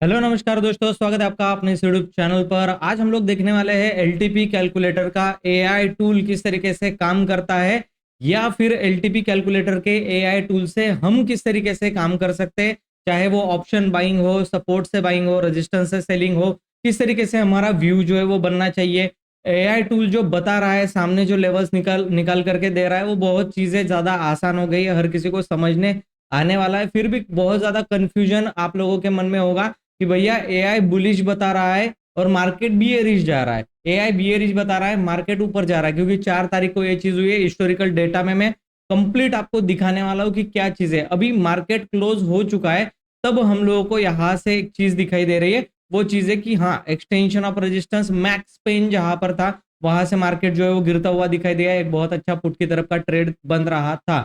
Hello नमस्कार दोस्तों, स्वागत है आपका अपने इस यूट्यूब चैनल पर। आज हम लोग देखने वाले हैं एलटीपी कैलकुलेटर का एआई टूल किस तरीके से काम करता है, या फिर एलटीपी कैलकुलेटर के एआई टूल से हम किस तरीके से काम कर सकते हैं। चाहे वो ऑप्शन बाइंग हो, सपोर्ट से बाइंग हो, रेजिस्टेंस से सेलिंग हो, किस तरीके से हमारा व्यू जो है वो बनना चाहिए। एआई टूल जो बता रहा है, सामने जो लेवल्स निकाल निकाल करके दे रहा है, वो बहुत चीजें ज्यादा आसान हो गई है, हर किसी को समझने आने वाला है। फिर भी बहुत ज्यादा कंफ्यूजन आप लोगों के मन में होगा कि भैया एआई बुलिश बता रहा है और मार्केट बियरिश जा रहा है, एआई बियरिश बता रहा है, मार्केट ऊपर जा रहा है। क्योंकि 4 तारीख को ये चीज हुई है। हिस्टोरिकल डेटा में मैं कंप्लीट आपको दिखाने वाला हूं कि क्या चीज है। अभी मार्केट क्लोज हो चुका है, तब हम लोगों को यहां से एक चीज दिखाई दे रही है। वो चीज है कि हाँ, extension of resistance max pain जहां पर था, वहां से मार्केट जो है वो गिरता हुआ दिखाई दिया। एक बहुत अच्छा पुट की तरफ का ट्रेड बन रहा था।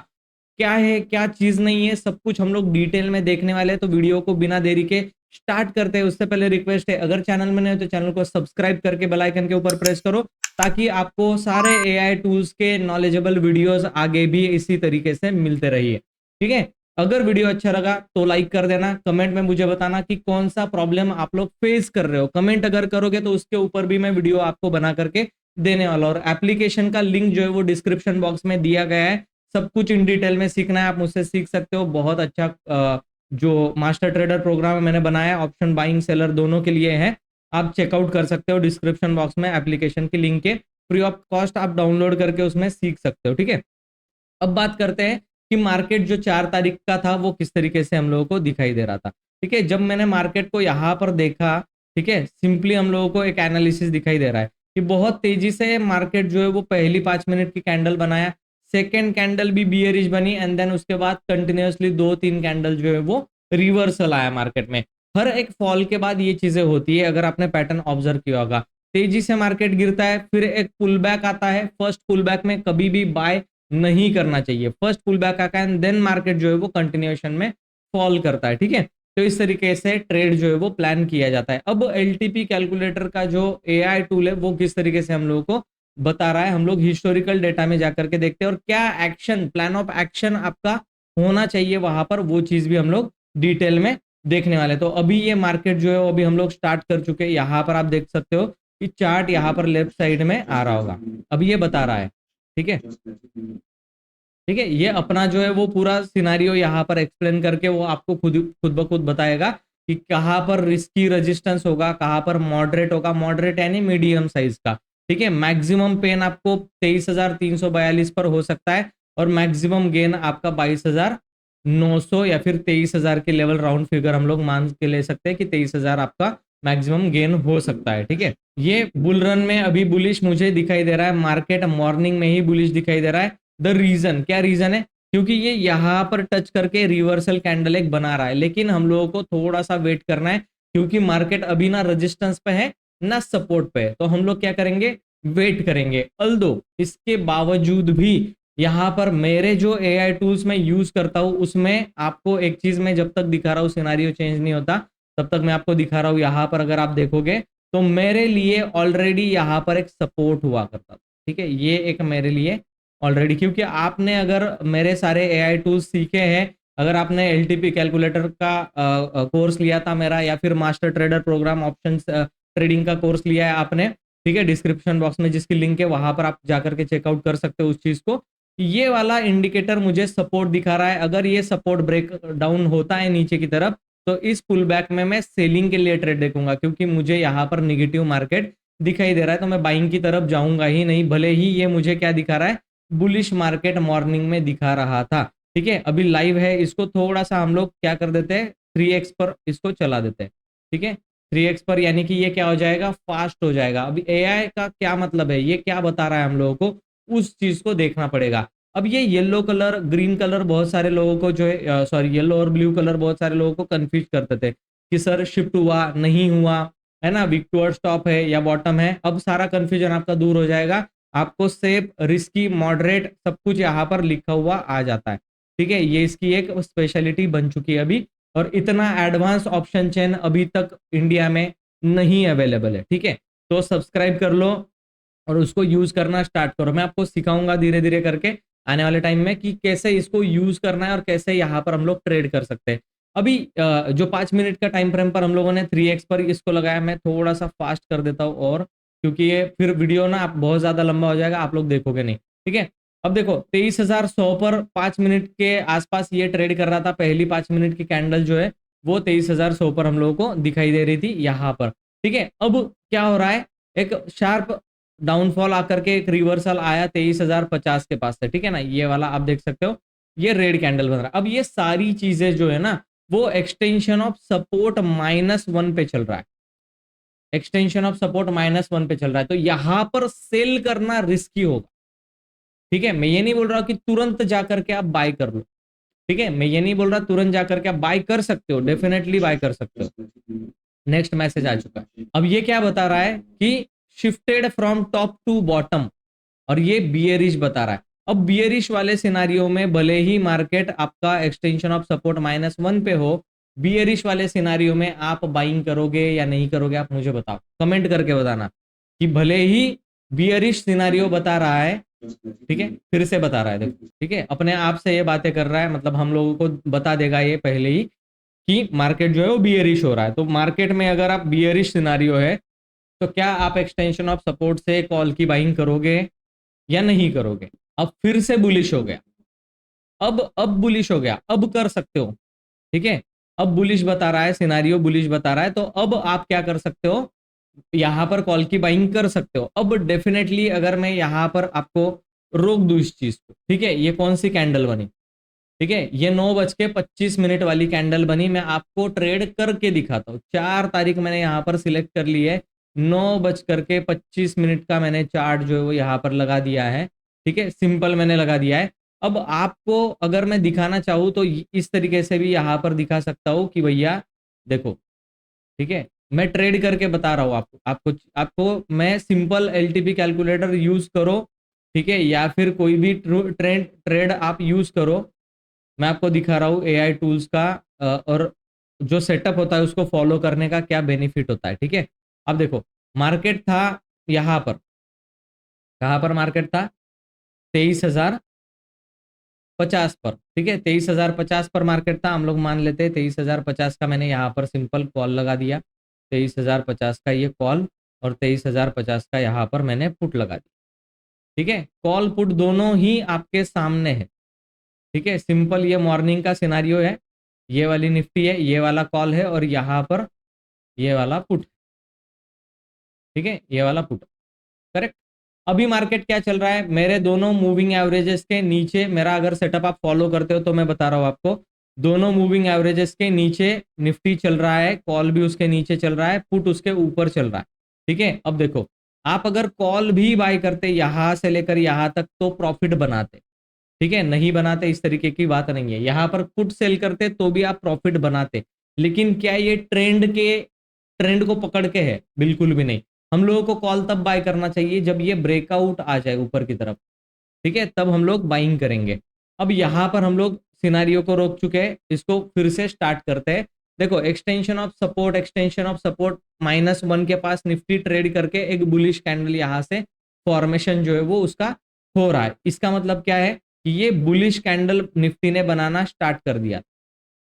क्या है क्या चीज नहीं है, सब कुछ हम लोग डिटेल में देखने वाले हैं। तो वीडियो को बिना देरी के स्टार्ट करते हैं। उससे पहले रिक्वेस्ट है, अगर चैनल में नहीं हो तो चैनल को सब्सक्राइब करके बेल आइकन के ऊपर प्रेस करो, ताकि आपको सारे एआई टूल्स के नॉलेजेबल वीडियोस आगे भी इसी तरीके से मिलते रहिए। ठीक है। अगर वीडियो अच्छा लगा तो लाइक कर देना। कमेंट में मुझे बताना कि कौन सा प्रॉब्लम आप लोग फेस कर रहे हो। कमेंट अगर करोगे तो उसके ऊपर भी मैं वीडियो आपको बना करके देने वाला हूं। और एप्लीकेशन का लिंक जो है वो डिस्क्रिप्शन बॉक्स में दिया गया है। सब कुछ इन डिटेल में सीखना है, आप मुझसे सीख सकते हो। बहुत अच्छा जो मास्टर ट्रेडर प्रोग्राम है मैंने बनाया, ऑप्शन बाइंग सेलर दोनों के लिए है। आप चेकआउट कर सकते हो डिस्क्रिप्शन बॉक्स में, एप्लीकेशन के लिंक के फ्री ऑफ कॉस्ट आप डाउनलोड करके उसमें सीख सकते हो। ठीक है। अब बात करते हैं कि मार्केट जो 4 तारीख का था वो किस तरीके से हम लोगों को दिखाई दे रहा था। ठीक है। जब मैंने मार्केट को यहाँ पर देखा, ठीक है, सिंपली हम लोगों को एक एनालिसिस दिखाई दे रहा है कि बहुत तेजी से मार्केट जो है वो पहली 5 मिनट की कैंडल बनाया, सेकेंड कैंडल भी बियरिश बनी, एंड देन उसके बाद कंटिन्यूअसली 2-3 कैंडल जो है वो रिवर्सल आया मार्केट में। हर एक फॉल के बाद ये चीजें होती है, अगर आपने पैटर्न ऑब्जर्व किया होगा। तेजी से मार्केट गिरता है, फिर एक पुल बैक आता है। फर्स्ट पुल बैक में कभी भी बाय नहीं करना चाहिए। फर्स्ट पुल बैक आता है, देन मार्केट जो है वो कंटिन्यूएशन में फॉल करता है। ठीक है। तो इस तरीके से ट्रेड जो है वो प्लान किया जाता है। अब एलटीपी कैलकुलेटर का जो एआई टूल है वो किस तरीके से हम लोगों को बता रहा है, हम लोग हिस्टोरिकल डेटा में जाकर के देखते हैं, और क्या एक्शन, प्लान ऑफ एक्शन आपका होना चाहिए वहां पर, वो चीज भी हम लोग डिटेल में देखने वाले। तो अभी ये मार्केट जो है वो अभी हम लोग स्टार्ट कर चुके हैं। यहाँ पर आप देख सकते हो कि चार्ट यहाँ पर लेफ्ट साइड में आ रहा होगा। अभी ये बता रहा है। ठीक है। ठीक है। ये अपना जो है वो पूरा सिनारियो यहाँ पर एक्सप्लेन करके वो आपको खुद खुद ब खुद बताएगा कि कहाँ पर रिस्की रेजिस्टेंस होगा, कहाँ पर मॉडरेट होगा। मॉडरेट यानी मीडियम साइज का। ठीक है। मैक्सिमम पेन आपको 23,342 पर हो सकता है, और मैक्सिमम गेन आपका 22,900 या फिर 23,000 के लेवल, राउंड फिगर हम लोग मान के ले सकते हैं कि 23,000 आपका मैक्सिमम गेन हो सकता है। ठीक है। ये बुल रन में अभी बुलिश मुझे दिखाई दे रहा है, मार्केट मॉर्निंग में ही बुलिश दिखाई दे रहा है। द रीजन, क्या रीजन है? क्योंकि ये यहाँ पर टच करके रिवर्सल कैंडल एक बना रहा है, लेकिन हम लोगों को थोड़ा सा वेट करना है, क्योंकि मार्केट अभी ना रेजिस्टेंस पे है ना सपोर्ट पे है। तो हम लोग क्या करेंगे, वेट करेंगे। अल्दो इसके बावजूद भी यहाँ पर मेरे जो एआई टूल्स में यूज करता हूँ, उसमें आपको एक चीज मैं जब तक दिखा रहा हूँ, सिनारियो चेंज नहीं होता तब तक मैं आपको दिखा रहा हूँ। यहाँ पर अगर आप देखोगे तो मेरे लिए ऑलरेडी यहाँ पर एक सपोर्ट हुआ करता था। ठीक है। ये एक मेरे लिए ऑलरेडी, क्योंकि आपने अगर मेरे सारे एआई टूल्स सीखे हैं, अगर आपने एलटीपी कैलकुलेटर का कोर्स लिया था मेरा, या फिर master trader programme options trading का कोर्स लिया है आपने, ठीक है, डिस्क्रिप्शन बॉक्स में जिसकी लिंक है वहां पर आप जाकर के चेकआउट कर सकते हो उस चीज को। ये वाला इंडिकेटर मुझे सपोर्ट दिखा रहा है। अगर ये सपोर्ट ब्रेक डाउन होता है नीचे की तरफ, तो इस पुल बैक में मैं सेलिंग के लिए ट्रेड देखूंगा, क्योंकि मुझे यहाँ पर निगेटिव मार्केट दिखाई दे रहा है। तो मैं बाइंग की तरफ जाऊंगा ही नहीं, भले ही ये मुझे क्या दिखा रहा है, बुलिश मार्केट मॉर्निंग में दिखा रहा था। ठीक है। अभी लाइव है, इसको थोड़ा सा हम लोग क्या कर देते हैं, 3x पर इसको चला देते हैं। ठीक है। 3x पर, यानी कि ये क्या हो जाएगा, फास्ट हो जाएगा। अभी एआई का क्या मतलब है, ये क्या बता रहा है हम लोगों को, उस चीज को देखना पड़ेगा। अब ये येलो कलर, ग्रीन कलर बहुत सारे लोगों को जो है, सॉरी, येलो और ब्लू कलर बहुत सारे लोगों को कंफ्यूज करते थे कि सर शिफ्ट हुआ नहीं हुआ, है ना, वीक टुवर्ड्स टॉप है या बॉटम है। अब सारा कंफ्यूजन आपका दूर हो जाएगा। आपको सेफ, रिस्की, मॉडरेट सब कुछ यहाँ पर लिखा हुआ आ जाता है। ठीक है। ये इसकी एक स्पेशलिटी बन चुकी है अभी, और इतना एडवांस ऑप्शन चेन अभी तक इंडिया में नहीं अवेलेबल है। ठीक है। तो सब्सक्राइब कर लो और उसको यूज करना स्टार्ट करो। मैं आपको सिखाऊंगा धीरे धीरे करके आने वाले टाइम में कि कैसे इसको यूज करना है और कैसे यहाँ पर हम लोग ट्रेड कर सकते हैं। अभी जो 5 मिनट का टाइम फ्रेम पर हम लोगों ने 3x पर इसको लगाया, मैं थोड़ा सा फास्ट कर देता हूँ, और क्योंकि ये फिर वीडियो ना आप बहुत ज्यादा लंबा हो जाएगा, आप लोग देखोगे नहीं, ठीक है। अब देखो 23,100 पर 5 मिनट के आसपास ये ट्रेड कर रहा था, पहली 5 मिनट की कैंडल जो है वो 23,100 पर हम लोगों को दिखाई दे रही थी यहाँ पर, ठीक है। अब क्या हो रहा है, एक शार्प डाउनफॉल आकर के एक रिवर्सल आया 23,050 के पास से, ठीक है ना, ये वाला आप देख सकते हो, ये रेड कैंडल बन रहा है। अब ये सारी चीजें जो है ना वो एक्सटेंशन ऑफ सपोर्ट -1 पे चल रहा है, एक्सटेंशन ऑफ सपोर्ट -1 पे चल रहा है, तो यहां पर सेल करना रिस्की होगा, ठीक है। मैं ये नहीं बोल रहा कि तुरंत जाकर के आप बाय कर लो, ठीक है, मैं ये नहीं बोल रहा तुरंत जाकर के आप बाय कर सकते हो, डेफिनेटली बाय कर सकते हो। नेक्स्ट मैसेज आ चुका है। अब ये क्या बता रहा है कि shifted from top to bottom, और ये बियरिश बता रहा है। अब बियरिश वाले सिनारियो में भले ही मार्केट आपका एक्सटेंशन ऑफ सपोर्ट -1 पे हो, बियरिश वाले सिनारियो में आप बाइंग करोगे या नहीं करोगे, आप मुझे बताओ, कमेंट करके बताना कि भले ही बियरिश सिनारियो बता रहा है, ठीक है, फिर से बता रहा है, देखो, ठीक है, अपने आप से ये बातें कर रहा है, मतलब हम लोगों को बता देगा ये पहले ही कि मार्केट जो है वो बियरिश हो रहा है। तो मार्केट में अगर आप बियरिश सिनारियो है तो क्या आप एक्सटेंशन ऑफ सपोर्ट से कॉल की बाइंग करोगे या नहीं करोगे। अब फिर से बुलिश हो गया, अब बुलिश हो गया, अब कर सकते हो, ठीक है। अब बुलिश बता रहा है, सिनारियो बुलिश बता रहा है, तो अब आप क्या कर सकते हो, यहां पर कॉल की बाइंग कर सकते हो। अब डेफिनेटली अगर मैं यहां पर आपको रोक दूं इस चीज को, ठीक है, ये कौन सी कैंडल बनी, ठीक है, ये 9:25 वाली कैंडल बनी, मैं आपको ट्रेड करके दिखाता हूँ। 4 तारीख मैंने यहाँ पर सिलेक्ट कर ली है, 9:25 का मैंने चार्ट जो है वो यहाँ पर लगा दिया है, ठीक है, सिंपल मैंने लगा दिया है। अब आपको अगर मैं दिखाना चाहूँ तो इस तरीके से भी यहाँ पर दिखा सकता हूँ कि भैया देखो, ठीक है, मैं ट्रेड करके बता रहा हूँ आपको आपको आपको मैं सिंपल एलटीपी कैलकुलेटर यूज करो, ठीक है, या फिर कोई भी ट्रेड आप यूज करो, मैं आपको दिखा रहा हूँ एआई टूल्स का और जो सेटअप होता है उसको फॉलो करने का क्या बेनिफिट होता है, ठीक है। अब देखो मार्केट था यहां पर, कहां पर मार्केट था, 23,050 पर, ठीक है, 23,050 पर मार्केट था, हम लोग मान लेते हैं 23,050 का मैंने यहाँ पर सिंपल कॉल लगा दिया, 23,050 का ये कॉल और 23,050 का यहाँ पर मैंने पुट लगा दिया, ठीक है। कॉल पुट दोनों ही आपके सामने है, ठीक है, सिंपल ये मॉर्निंग का सिनारियो है, ये वाली निफ्टी है, ये वाला कॉल है, और यहाँ पर ये वाला पुट, ठीक है, ये वाला पुट, करेक्ट। अभी मार्केट क्या चल रहा है, मेरे दोनों मूविंग एवरेजेस के नीचे, मेरा अगर सेटअप आप फॉलो करते हो तो मैं बता रहा हूँ आपको, दोनों मूविंग एवरेजेस के नीचे निफ्टी चल रहा है, कॉल भी उसके नीचे चल रहा है, पुट उसके ऊपर चल रहा है, ठीक है। अब देखो आप अगर कॉल भी बाय करते यहां से लेकर यहां तक तो प्रॉफिट बनाते, ठीक है, नहीं बनाते इस तरीके की बात नहीं है, यहां पर पुट सेल करते तो भी आप प्रॉफिट बनाते, लेकिन क्या ये ट्रेंड को पकड़ के है, बिल्कुल भी नहीं। हम लोगों को कॉल तब बाय करना चाहिए जब ये ब्रेकआउट आ जाए ऊपर की तरफ, ठीक है, तब हम लोग बाइंग करेंगे। अब यहां पर हम लोग सिनारियो को रोक चुके हैं, इसको फिर से स्टार्ट करते हैं। देखो एक्सटेंशन ऑफ सपोर्ट -1 के पास निफ्टी ट्रेड करके एक बुलिश कैंडल यहां से फॉर्मेशन जो है वो उसका हो रहा है, इसका मतलब क्या है कि ये बुलिश कैंडल निफ्टी ने बनाना स्टार्ट कर दिया,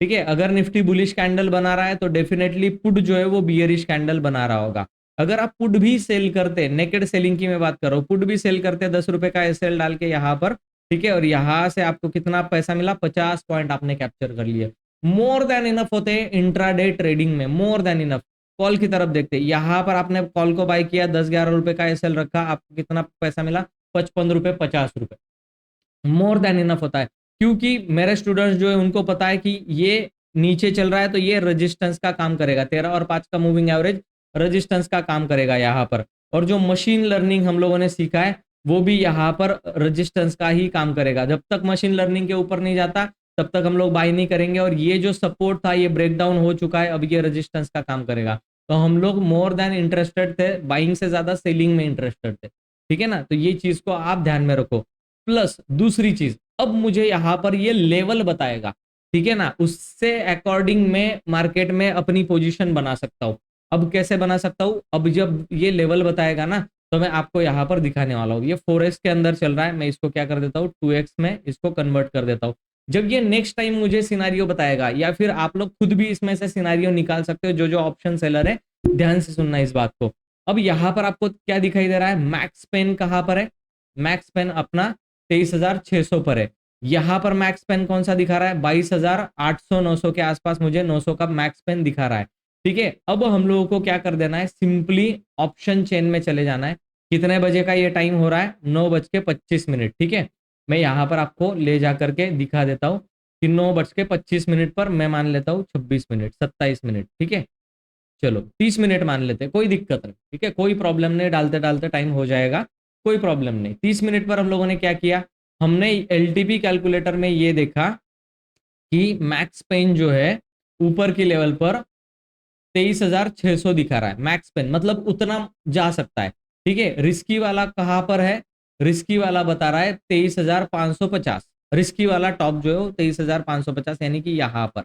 ठीक है। अगर निफ्टी बुलिश कैंडल बना रहा है तो डेफिनेटली पुट जो है वो बियरिश कैंडल बना रहा होगा। अगर आप पुट भी सेल करते, नेकेड सेलिंग की मैं बात कर रहा हूँ, पुट भी सेल करते 10 रुपए का एसएल डाल के यहाँ पर, ठीक है, और यहाँ से आपको कितना पैसा मिला, 50 पॉइंट आपने कैप्चर कर लिए, मोर देन इनफ होते हैं इंट्राडे ट्रेडिंग में, मोर देन इनफ। कॉल की तरफ देखते, यहाँ पर आपने कॉल को बाय किया, 10-11 रुपए का एसएल रखा, आपको कितना पैसा मिला, 55 रुपए 50 रुपए, मोर देन इनफ होता है। क्योंकि मेरे स्टूडेंट्स जो है उनको पता है कि ये नीचे चल रहा है तो ये रेजिस्टेंस का काम करेगा, 13 और 5 का मूविंग एवरेज रेजिस्टेंस का काम करेगा यहाँ पर, और जो मशीन लर्निंग हम लोगों ने सीखा है वो भी यहाँ पर रेजिस्टेंस का ही काम करेगा। जब तक मशीन लर्निंग के ऊपर नहीं जाता तब तक हम लोग बाय नहीं करेंगे, और ये जो सपोर्ट था ये ब्रेकडाउन हो चुका है, अब ये रेजिस्टेंस का काम करेगा, तो हम लोग मोर देन इंटरेस्टेड थे, बाइंग से ज्यादा सेलिंग में इंटरेस्टेड थे, ठीक है ना। तो ये चीज को आप ध्यान में रखो। प्लस दूसरी चीज, अब मुझे यहां पर ये लेवल बताएगा, ठीक है ना, उससे अकॉर्डिंग में मार्केट में अपनी पोजीशन बना सकता हूं। अब कैसे बना सकता हूं, अब जब ये लेवल बताएगा ना तो मैं आपको यहां पर दिखाने वाला हूं। ये 4x के अंदर चल रहा है, मैं इसको क्या कर देता हूँ 2x में इसको कन्वर्ट कर देता हूँ। जब ये नेक्स्ट टाइम मुझे सिनारियो बताएगा, या फिर आप लोग खुद भी इसमें से सिनारियो निकाल सकते हो, जो जो ऑप्शन सेलर है ध्यान से सुनना इस बात को। अब यहाँ पर आपको क्या दिखाई दे रहा है, मैक्स पेन कहाँ पर है, मैक्स पेन अपना 23,600 पर है। यहाँ पर मैक्स पेन कौन सा दिखा रहा है, 22,800 900 के आसपास मुझे 900 का मैक्स पेन दिखा रहा है। ठीक है, अब हम लोगों को क्या कर देना है, सिंपली ऑप्शन चेन में चले जाना है। कितने बजे का ये टाइम हो रहा है, 9:25। ठीक है, मैं यहाँ पर आपको ले जा करके दिखा देता हूँ कि 9:25 पर मैं मान लेता हूँ 26 मिनट 27 मिनट। ठीक है, चलो 30 मिनट मान लेते हैं, कोई दिक्कत नहीं। ठीक है, कोई प्रॉब्लम नहीं, डालते डालते टाइम हो जाएगा, कोई प्रॉब्लम नहीं। 30 मिनट पर हम लोगों ने क्या किया, हमने एलटीपी कैलकुलेटर में ये देखा कि मैक्स पेन जो है ऊपर की लेवल पर 23,600 दिखा रहा है। मैक्स पेन मतलब उतना जा सकता है। ठीक है, रिस्की वाला कहां पर है, रिस्की वाला बता रहा है 23,550। रिस्की वाला टॉप जो है वो 23,550, यानी कि यहां पर।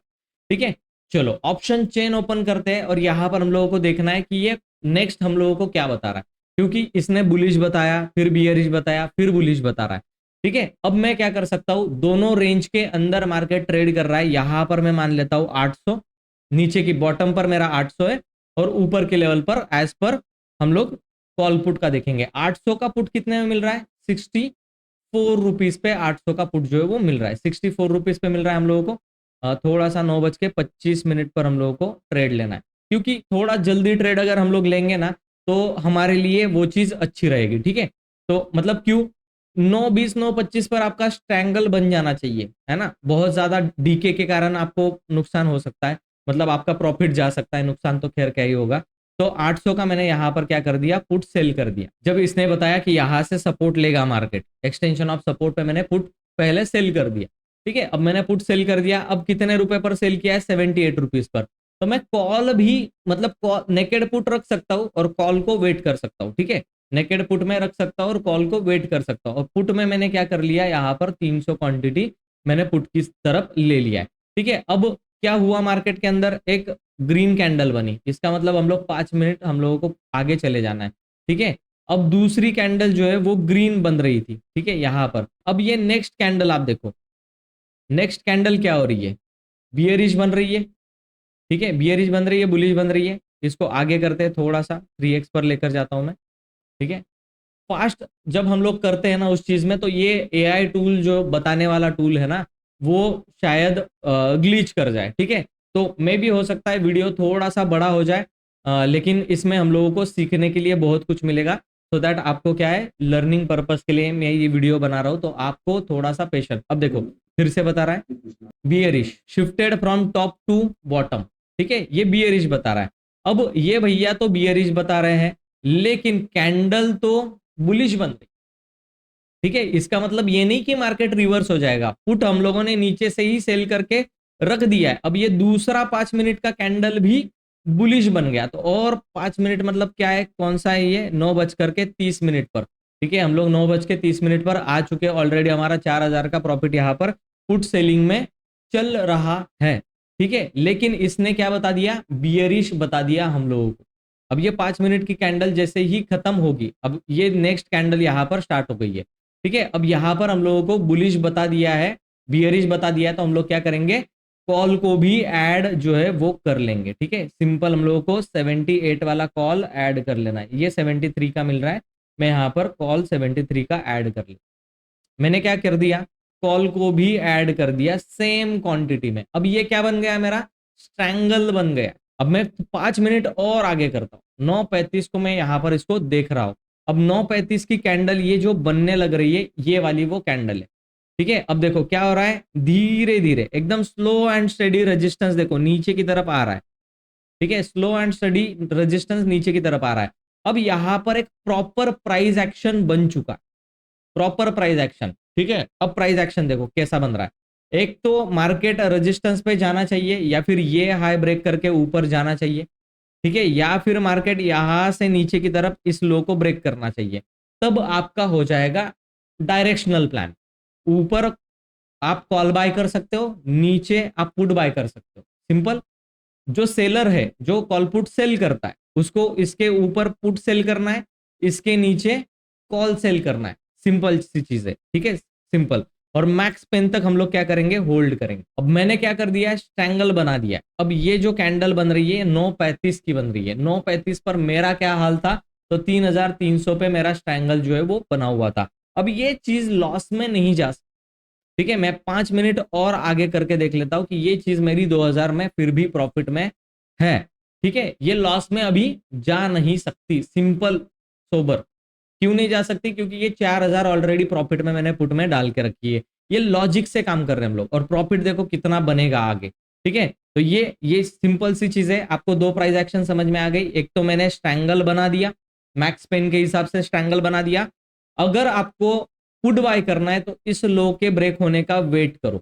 ठीक है, चलो ऑप्शन चेन ओपन करते हैं और यहां पर हम लोगों को देखना है कि ये नेक्स्ट हम लोगों को क्या बता रहा है, क्योंकि इसने बुलिश बताया, फिर बियरिश बताया, फिर बुलिश बता रहा है। ठीक है, अब मैं क्या कर सकता हूं, दोनों रेंज के अंदर मार्केट ट्रेड कर रहा है। यहां पर मैं मान लेता हूं 800, नीचे की बॉटम पर मेरा 800 है, और ऊपर के लेवल पर एज पर हम लोग कॉल पुट का देखेंगे। 800 का पुट कितने में मिल रहा है, 64 रुपीज पे 800 का पुट जो है वो मिल रहा है, 64 रुपीज पे मिल रहा है हम लोगों को। थोड़ा सा 9:25 पर हम लोगों को ट्रेड लेना है, क्योंकि थोड़ा जल्दी ट्रेड अगर हम लोग लेंगे ना तो हमारे लिए वो चीज अच्छी रहेगी। ठीक है, तो मतलब क्यों, 9:20 9:25 पर आपका स्ट्रैंगल बन जाना चाहिए, है ना। बहुत ज्यादा डीके के कारण आपको नुकसान हो सकता है, मतलब आपका प्रॉफिट जा सकता है, नुकसान तो खैर क्या ही होगा। तो 800 का मैंने यहां पर क्या कर दिया, पुट सेल कर दिया। जब इसने बताया कि यहां से सपोर्ट लेगा मार्केट, एक्सटेंशन ऑफ सपोर्ट पे मैंने पुट पहले सेल कर दिया। ठीक है, अब मैंने पुट सेल कर दिया। अब कितने रुपए पर सेल किया है, 78 रुपीज पर। तो मैं कॉल भी मतलब नेकेड पुट रख सकता हूँ और कॉल को वेट कर सकता हूँ। ठीक है, नेकेड पुट में रख सकता हूँ और कॉल को वेट कर सकता हूँ। और पुट में मैंने क्या कर लिया, यहाँ पर 300 क्वांटिटी मैंने पुट की तरफ ले लिया है। ठीक है, अब क्या हुआ, मार्केट के अंदर एक ग्रीन कैंडल बनी, इसका मतलब हम लोग 5 मिनट हम लोगों को आगे चले जाना है। ठीक है, अब दूसरी कैंडल जो है वो ग्रीन बन रही थी। ठीक है, यहां पर अब ये नेक्स्ट कैंडल आप देखो, नेक्स्ट कैंडल क्या हो रही है, बियरिश बन रही है। ठीक है, बियरिश बन रही है, बुलिश बन रही है। इसको आगे करते हैं, थोड़ा सा 3x पर लेकर जाता हूं मैं। ठीक है, फास्ट जब हम लोग करते हैं ना उस चीज में, तो ये एआई टूल जो बताने वाला टूल है ना, वो शायद ग्लिच कर जाए। ठीक है, तो मे भी हो सकता है वीडियो थोड़ा सा बड़ा हो जाए, लेकिन इसमें हम लोगों को सीखने के लिए बहुत कुछ मिलेगा। सो दैट आपको क्या है, लर्निंग पर्पस के लिए मैं ये वीडियो बना रहा हूँ, तो आपको थोड़ा सा पेशेंस। अब देखो फिर से बता रहा है, bearish shifted from top to bottom. ठीक है, ये बियरिश बता रहा है। अब ये भैया तो बियरिश बता रहे हैं, लेकिन कैंडल तो बुलिश बन रही। ठीक है, इसका मतलब ये नहीं कि मार्केट रिवर्स हो जाएगा। पुट हम लोगों ने नीचे से ही सेल करके रख दिया है। अब ये दूसरा 5 मिनट का कैंडल भी बुलिश बन गया, तो और 5 मिनट मतलब क्या है, कौन सा है ये, 9:30 पर। ठीक है, हम लोग 9:30 पर आ चुके, ऑलरेडी हमारा 4,000 का प्रॉफिट यहाँ पर पुट सेलिंग में चल रहा है। ठीक है, लेकिन इसने क्या बता दिया, बियरिश बता दिया हम लोगों को। अब ये 5 मिनट की कैंडल जैसे ही खत्म होगी, अब ये नेक्स्ट कैंडल यहाँ पर स्टार्ट हो गई है। ठीक है, अब यहां पर हम लोगों को बुलिश बता दिया है, बियरिश बता दिया है, तो हम लोग क्या करेंगे, कॉल को भी ऐड जो है वो कर लेंगे। ठीक है, सिंपल हम लोगों को 78 वाला कॉल ऐड कर लेना है। ये 73 का मिल रहा है, मैं यहाँ पर कॉल 73 का ऐड कर लिया। मैंने क्या कर दिया, कॉल को भी ऐड कर दिया सेम क्वांटिटी में। अब ये क्या बन गया, मेरा स्ट्रैंगल बन गया। अब मैं 5 मिनट और आगे करता हूँ, 9:35 को मैं यहाँ पर इसको देख रहा हूँ। अब 9:35 की कैंडल ये जो बनने लग रही है, ये वाली वो कैंडल है। ठीक है, अब देखो क्या हो रहा है, धीरे धीरे एकदम स्लो एंड स्टडी रेजिस्टेंस देखो नीचे की तरफ आ रहा है। ठीक है, स्लो एंड स्टडी रेजिस्टेंस नीचे की तरफ आ रहा है। अब यहां पर एक प्रॉपर प्राइस एक्शन बन चुका है, प्रॉपर प्राइस एक्शन। ठीक है, अब प्राइस एक्शन देखो कैसा बन रहा है। एक तो मार्केट रेजिस्टेंस पे जाना चाहिए, या फिर ये हाई ब्रेक करके ऊपर जाना चाहिए। ठीक है, या फिर मार्केट यहां से नीचे की तरफ इस लो को ब्रेक करना चाहिए, तब आपका हो जाएगा डायरेक्शनल प्लान। ऊपर आप कॉल बाय कर सकते हो, नीचे आप पुट बाय कर सकते हो, सिंपल। जो सेलर है, जो कॉल पुट सेल करता है, उसको इसके ऊपर पुट सेल करना है, इसके नीचे कॉल सेल करना है, सिंपल सी चीज है। ठीक है, सिंपल। और मैक्स पेन तक हम लोग क्या करेंगे, होल्ड करेंगे। अब मैंने क्या कर दिया है, स्ट्रैंगल बना दिया है। अब ये जो कैंडल बन रही है 9:35 की बन रही है, 9:35 पर मेरा क्या हाल था, तो 3,300 पे मेरा स्ट्रैंगल जो है वो बना हुआ था। अब ये चीज लॉस में नहीं जा सकती, ठीक है। मैं 5 मिनट और आगे करके देख लेता हूं कि ये चीज मेरी 2,000 में फिर भी प्रॉफिट में है, ठीक है। ये लॉस में अभी जा नहीं सकती, सिंपल सोबर। क्यों नहीं जा सकती, क्योंकि ये 4,000 ऑलरेडी प्रॉफिट में मैंने पुट में डाल के रखी है। ये लॉजिक से काम कर रहे हैं हम लोग, और प्रॉफिट देखो कितना बनेगा आगे, ठीक है। तो ये सिंपल सी चीज है। आपको दो प्राइस एक्शन समझ में आ गई। एक तो मैंने स्ट्रैंगल बना दिया, मैक्स पेन के हिसाब से स्ट्रैंगल बना दिया। अगर आपको पुट बाय करना है तो इस लो के ब्रेक होने का वेट करो,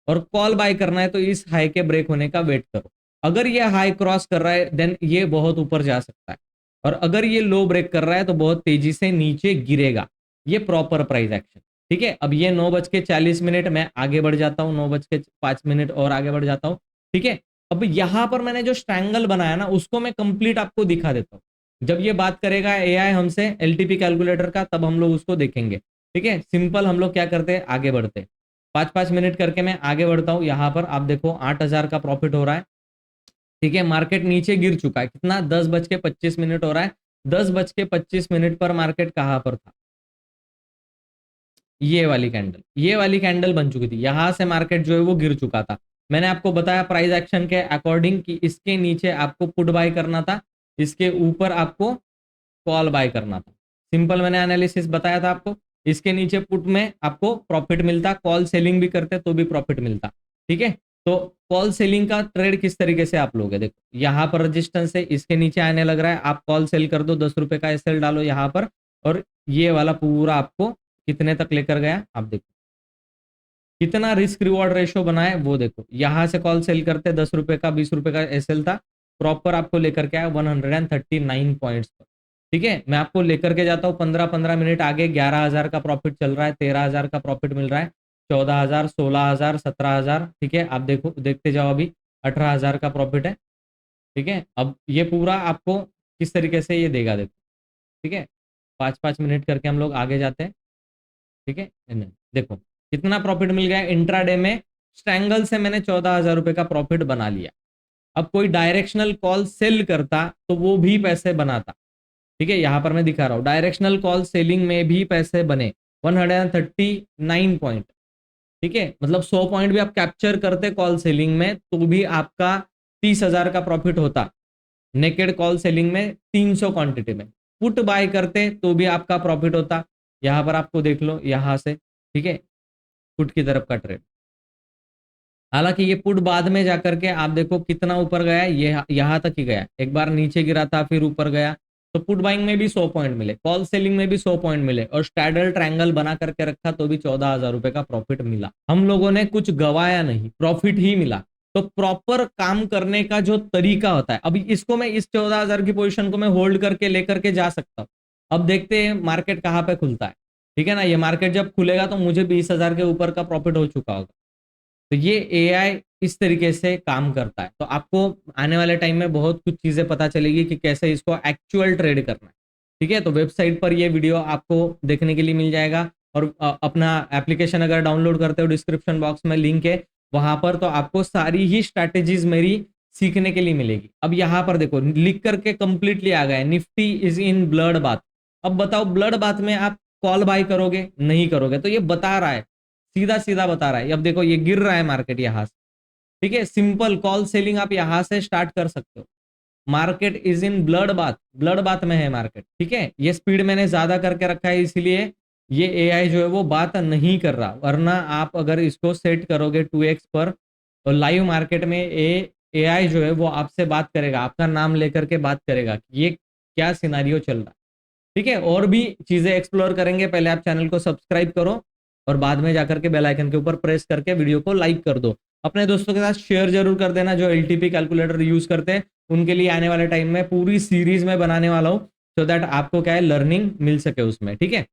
और कॉल बाय करना है तो इस हाई के ब्रेक होने का वेट करो। अगर ये हाई क्रॉस कर रहा है देन ये बहुत ऊपर जा सकता है, और अगर ये लो ब्रेक कर रहा है तो बहुत तेजी से नीचे गिरेगा। ये प्रॉपर प्राइस एक्शन, ठीक है। अब ये 9:40 मैं आगे बढ़ जाता हूँ, 9:05 और आगे बढ़ जाता हूँ, ठीक है। अब यहां पर मैंने जो स्ट्रैंगल बनाया ना उसको मैं कंप्लीट आपको दिखा देता हूँ। जब ये बात करेगा एआई हमसे एलटीपी कैलकुलेटर का, तब हम लोग उसको देखेंगे, ठीक है। सिंपल हम लोग क्या करते हैं, आगे बढ़ते हैं। 5-5 मिनट करके मैं आगे बढ़ता हूं। यहां पर आप देखो 8,000 का प्रॉफिट हो रहा है, ठीक है। मार्केट नीचे गिर चुका है, कितना, 10:25 हो रहा है। 10:25 पर मार्केट कहां पर था, ये वाली कैंडल बन चुकी थी। यहां से मार्केट जो है वो गिर चुका था। मैंने आपको बताया प्राइस एक्शन के अकॉर्डिंग कि इसके नीचे आपको पुट बाय करना था, इसके ऊपर आपको कॉल बाय करना था। सिंपल मैंने एनालिसिस बताया था आपको। इसके नीचे पुट में आपको प्रॉफिट मिलता, कॉल सेलिंग भी करते तो भी प्रॉफिट मिलता, ठीक है। तो कॉल सेलिंग का ट्रेड किस तरीके से आप लोगे, देखो यहाँ पर रेजिस्टेंस है, इसके नीचे आने लग रहा है, आप कॉल सेल कर दो, 10 रुपए का एसएल डालो यहाँ पर, और ये वाला पूरा आपको कितने तक लेकर गया, आप देखो कितना रिस्क रिवॉर्ड रेशो बना है वो देखो। यहां से कॉल सेल करते 10 रुपए का, 20 रुपए का एसएल था, प्रॉपर आपको लेकर के आया 139 पॉइंट्स पर, ठीक है। मैं आपको लेकर के जाता हूँ 15-15 मिनट आगे। 11,000 का प्रॉफिट चल रहा है, 13,000 का प्रॉफिट मिल रहा है, 14,000, 16,000, 17,000, ठीक है। आप देखो, देखते जाओ, अभी 18,000 का प्रॉफिट है, ठीक है। अब ये पूरा आपको किस तरीके से ये देगा देखो, ठीक है। 5-5 मिनट करके हम लोग आगे जाते हैं, ठीक है। देखो कितना प्रॉफिट मिल गया इंट्राडे में। स्ट्रैंगल से मैंने 14,000 रुपए का प्रॉफिट बना लिया। अब कोई डायरेक्शनल कॉल सेल करता तो वो भी पैसे बनाता, ठीक है। यहां पर मैं दिखा रहा हूं डायरेक्शनल कॉल सेलिंग में भी पैसे बने, 139 पॉइंट, ठीक है। मतलब 100 पॉइंट भी आप कैप्चर करते कॉल सेलिंग में तो भी आपका 30,000 का प्रॉफिट होता। नेकेड कॉल सेलिंग में 300 क्वांटिटी में पुट बाय करते तो भी आपका प्रॉफिट होता। यहां पर आपको देख लो यहां से, ठीक है, पुट की तरफ का ट्रेड। हालांकि ये पुट बाद में जाकर के आप देखो कितना ऊपर गया, ये यहां तक ही गया, एक बार नीचे गिरा था फिर ऊपर गया। तो पुट बाइंग में भी 100 पॉइंट मिले, कॉल सेलिंग में भी 100 पॉइंट मिले, और स्टैडल ट्रायंगल बना करके रखा तो भी 14,000 रुपए का प्रॉफिट मिला। हम लोगों ने कुछ गवाया नहीं, प्रॉफिट ही मिला। तो प्रॉपर काम करने का जो तरीका होता है, अभी इसको मैं इस 14,000 की पोजिशन को मैं होल्ड करके लेकर के जा सकता हूँ। अब देखते हैं मार्केट कहाँ पे खुलता है, ठीक है ना। ये मार्केट जब खुलेगा तो मुझे 20,000 के ऊपर का प्रॉफिट हो चुका होगा। तो ये एआई इस तरीके से काम करता है। तो आपको आने वाले टाइम में बहुत कुछ चीजें पता चलेगी कि कैसे इसको एक्चुअल ट्रेड करना है, ठीक है। तो वेबसाइट पर ये वीडियो आपको देखने के लिए मिल जाएगा, और अपना एप्लीकेशन अगर डाउनलोड करते हो डिस्क्रिप्शन बॉक्स में लिंक है वहां पर, तो आपको सारी ही स्ट्रैटेजीज मेरी सीखने के लिए मिलेगी। अब यहाँ पर देखो लिख करके कंप्लीटली आ गया, Nifty is in blood bath. अब बताओ ब्लड बाथ में आप कॉल बाय करोगे, नहीं करोगे, तो ये बता रहा है, सीधा सीधा बता रहा है। अब देखो ये गिर रहा है मार्केट यहां से, ठीक है। सिंपल कॉल सेलिंग आप यहां से स्टार्ट कर सकते हो। Market is in blood bath, blood bath में है मार्केट, ठीक है। ये स्पीड मैंने ज्यादा करके रखा है इसलिए ये एआई जो है वो बात नहीं कर रहा, वरना आप अगर इसको सेट करोगे 2x पर तो लाइव मार्केट में एआई जो है वो आपसे बात करेगा, आपका नाम लेकर के बात करेगा कि ये क्या सिनारियो चल रहा है, ठीक है। और भी चीजें एक्सप्लोर करेंगे, पहले आप चैनल को सब्सक्राइब करो और बाद में जाकर के बेल आइकन के ऊपर प्रेस करके वीडियो को लाइक कर दो। अपने दोस्तों के साथ शेयर जरूर कर देना जो एलटीपी कैलकुलेटर यूज करते हैं, उनके लिए आने वाले टाइम में पूरी सीरीज में बनाने वाला हूं, सो दैट आपको क्या है लर्निंग मिल सके उसमें, ठीक है।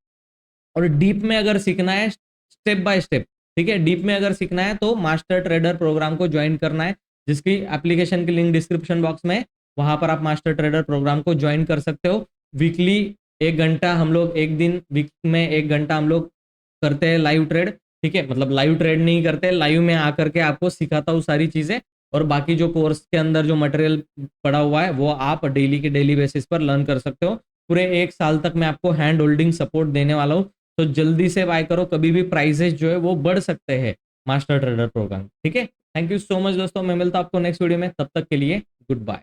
और डीप में अगर सीखना है स्टेप बाय स्टेप, ठीक है, डीप में अगर सीखना है तो मास्टर ट्रेडर प्रोग्राम को ज्वाइन करना है, जिसकी एप्लीकेशन की लिंक डिस्क्रिप्शन बॉक्स में है। वहां पर आप मास्टर ट्रेडर प्रोग्राम को ज्वाइन कर सकते हो। वीकली 1 घंटा हम लोग, एक दिन वीक में 1 घंटा हम लोग करते हैं लाइव ट्रेड, ठीक है, मतलब लाइव ट्रेड नहीं करते, लाइव में आकर के आपको सिखाता हूँ सारी चीजें, और बाकी जो कोर्स के अंदर जो मटेरियल पड़ा हुआ है वो आप डेली के डेली बेसिस पर लर्न कर सकते हो। पूरे 1 साल तक मैं आपको हैंड होल्डिंग सपोर्ट देने वाला हूँ, तो जल्दी से बाय करो, कभी भी प्राइसेस जो है वो बढ़ सकते हैं मास्टर ट्रेडर प्रोग्राम। ठीक है, थैंक यू सो मच दोस्तों, मैं मिलता हूं आपको नेक्स्ट वीडियो में, तब तक के लिए गुड बाय।